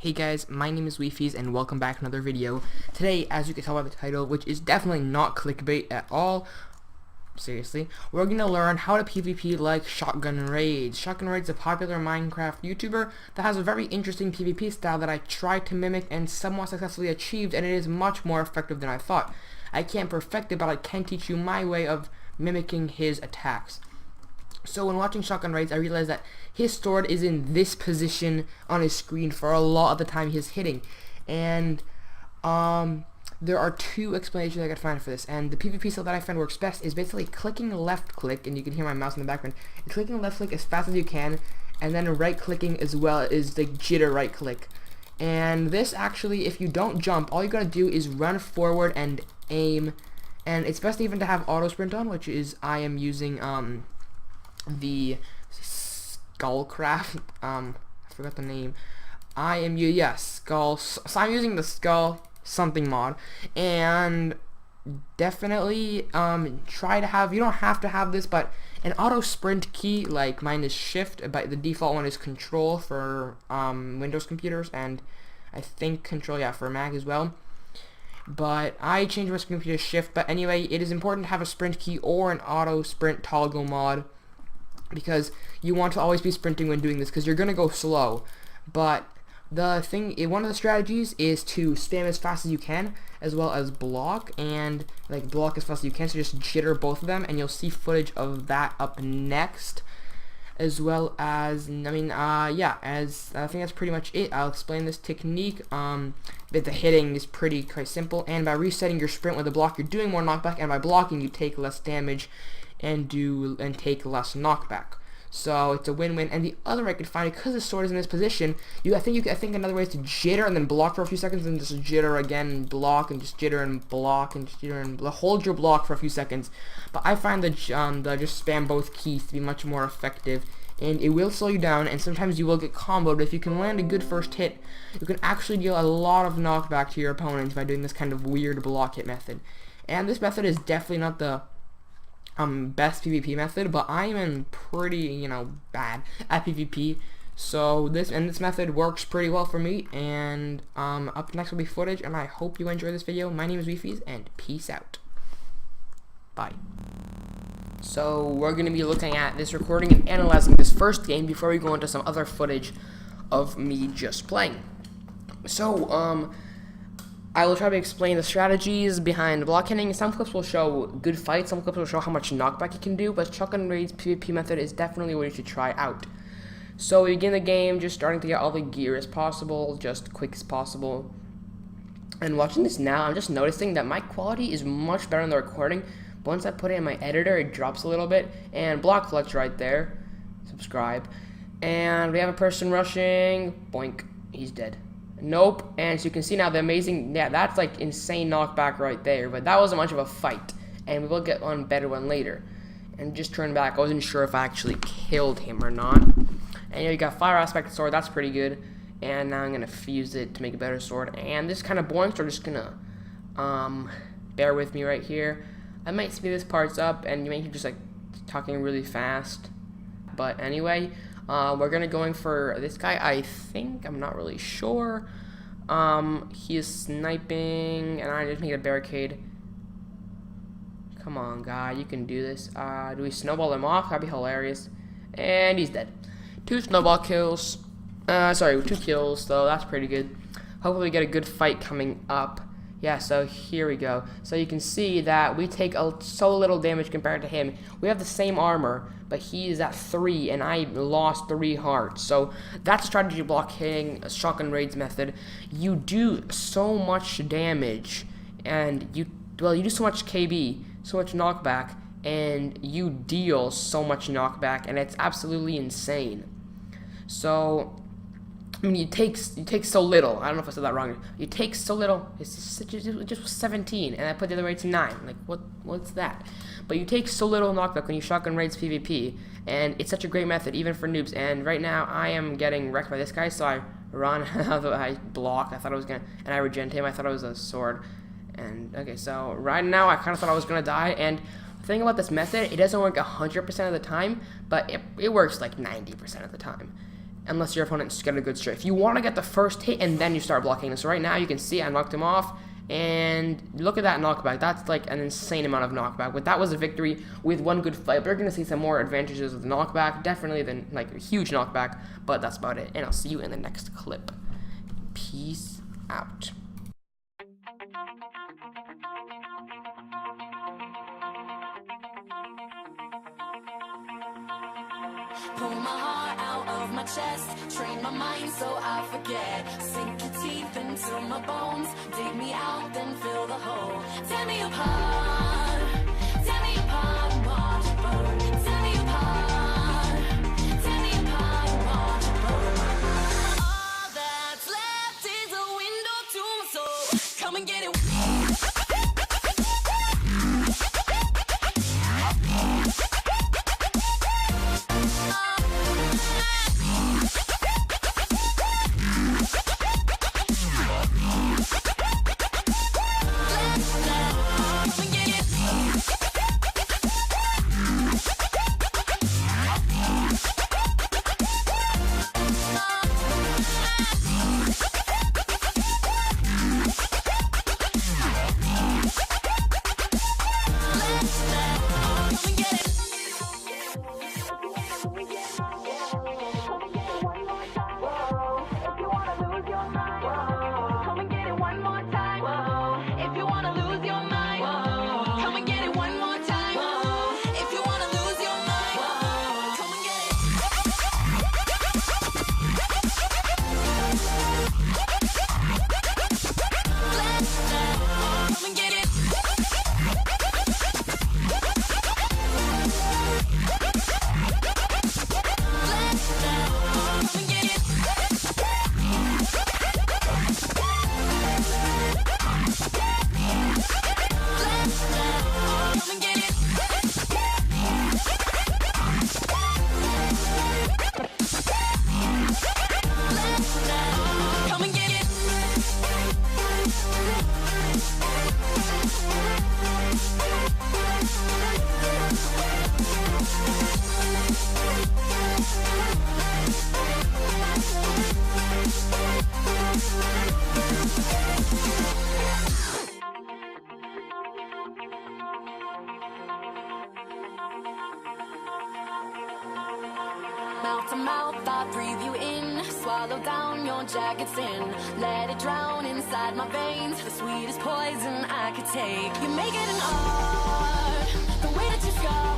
Hey guys, my name is Wifies and welcome back to another video. Today, as you can tell by the title, which is definitely not clickbait at all, seriously, we're going to learn how to PvP like ShotGunRaids. ShotGunRaids is a popular Minecraft YouTuber that has a very interesting PvP style that I tried to mimic and somewhat successfully achieved, and it is much more effective than I thought. I can't perfect it, but I can teach you my way of mimicking his attacks. So when watching ShotGunRaids, I realized that his sword is in this position on his screen for a lot of the time he's hitting. And there are two explanations I could find for this. And the PvP style that I find works best is basically clicking left click, and you can hear my mouse in the background. It's clicking left click as fast as you can, and then right clicking as well is the jitter right click. And this actually, if you don't jump, all you gotta do is run forward and aim. And it's best even to have auto sprint on, which is I am using the Skullcraft, I forgot the name. Skull, so I'm using the Skull something mod, and definitely try to have, you don't have to have this, but an auto sprint key, like mine is shift, but the default one is control for Windows computers, and I think control, yeah, for Mac as well. But I changed my computer to shift. But anyway, it is important to have a sprint key or an auto sprint toggle mod, because you want to always be sprinting when doing this, because you're gonna go slow. But the thing, one of the strategies is to spam as fast as you can, as well as block, and like block as fast as you can. So just jitter both of them, and you'll see footage of that up next, as well as as I think that's pretty much it. I'll explain this technique. But the hitting is quite simple, and by resetting your sprint with a block, you're doing more knockback, and by blocking, you take less damage and take less knockback. So it's a win-win. And the other way I could find it, because the sword is in this position, I think another way is to jitter and then block for a few seconds, and just jitter again and block, and just jitter and block, and just jitter and hold your block for a few seconds. But I find the just spam both keys to be much more effective, and it will slow you down, and sometimes you will get comboed. But if you can land a good first hit, you can actually deal a lot of knockback to your opponents by doing this kind of weird block hit method. And this method is definitely not the best PvP method, but I am pretty, bad at PvP. So this method works pretty well for me. And up next will be footage, and I hope you enjoy this video. My name is Wifies, and peace out. Bye. So we're going to be looking at this recording and analyzing this first game before we go into some other footage of me just playing. So I will try to explain the strategies behind block hitting. Some clips will show good fights, some clips will show how much knockback you can do, but ShotGunRaids PvP method is definitely what you should try out. So we begin the game just starting to get all the gear as possible, just quick as possible. And watching this now, I'm just noticing that my quality is much better in the recording. Once I put it in my editor, it drops a little bit. And block clutch right there. Subscribe. And we have a person rushing. Boink. He's dead. Nope. And so you can see now the amazing, that's like insane knockback right there. But that wasn't much of a fight. And we will get one better one later. And just turn back. I wasn't sure if I actually killed him or not. And you got fire aspect sword. That's pretty good. And now I'm going to fuse it to make a better sword. And this kind of boring, so we're just going to bear with me right here. I might speed this parts up, and you may hear just like talking really fast. But anyway, we're gonna going for this guy. I think, I'm not really sure. He is sniping, and I just made a barricade. Come on, guy, you can do this. Do we snowball him off? That'd be hilarious. And he's dead. 2 snowball kills. 2 kills, so that's pretty good. Hopefully we get a good fight coming up. Yeah, so here we go. So you can see that we take so little damage compared to him. We have the same armor, but he is at 3, and I lost 3 hearts. So that's strategy block hitting, ShotGunRaids method. You do so much damage, and you do so much KB, so much knockback, and you deal so much knockback, and it's absolutely insane. So I mean, you take so little. I don't know if I said that wrong. You take so little. It's just 17, and I put the other way to 9. Like, what's that? But you take so little knockback when you ShotGunRaids PvP, and it's such a great method, even for noobs. And right now, I am getting wrecked by this guy, so I run. I block. I thought I was gonna, and I regent him. I thought it was a sword. And okay, so right now, I kind of thought I was gonna die. And the thing about this method, it doesn't work 100% of the time, but it works like 90% of the time. unless your opponent's got a good strafe. You want to get the first hit and then you start blocking. So right now you can see I knocked him off, and look at that knockback. That's like an insane amount of knockback. But that was a victory with one good fight. We're going to see some more advantages of the knockback, definitely than like a huge knockback, but that's about it. And I'll see you in the next clip. Peace out. Pull my heart out of my chest, train my mind so I forget. Sink your teeth into my bones, dig me out, then fill the hole. Tear me apart, and watch it burn. Tear me apart, and watch it burn. All that's left is a window to my soul. Come and get it. Mouth to mouth, I breathe you in. Swallow down your jagged sin. Let it drown inside my veins. The sweetest poison I could take. You make it an art, the way that you scar.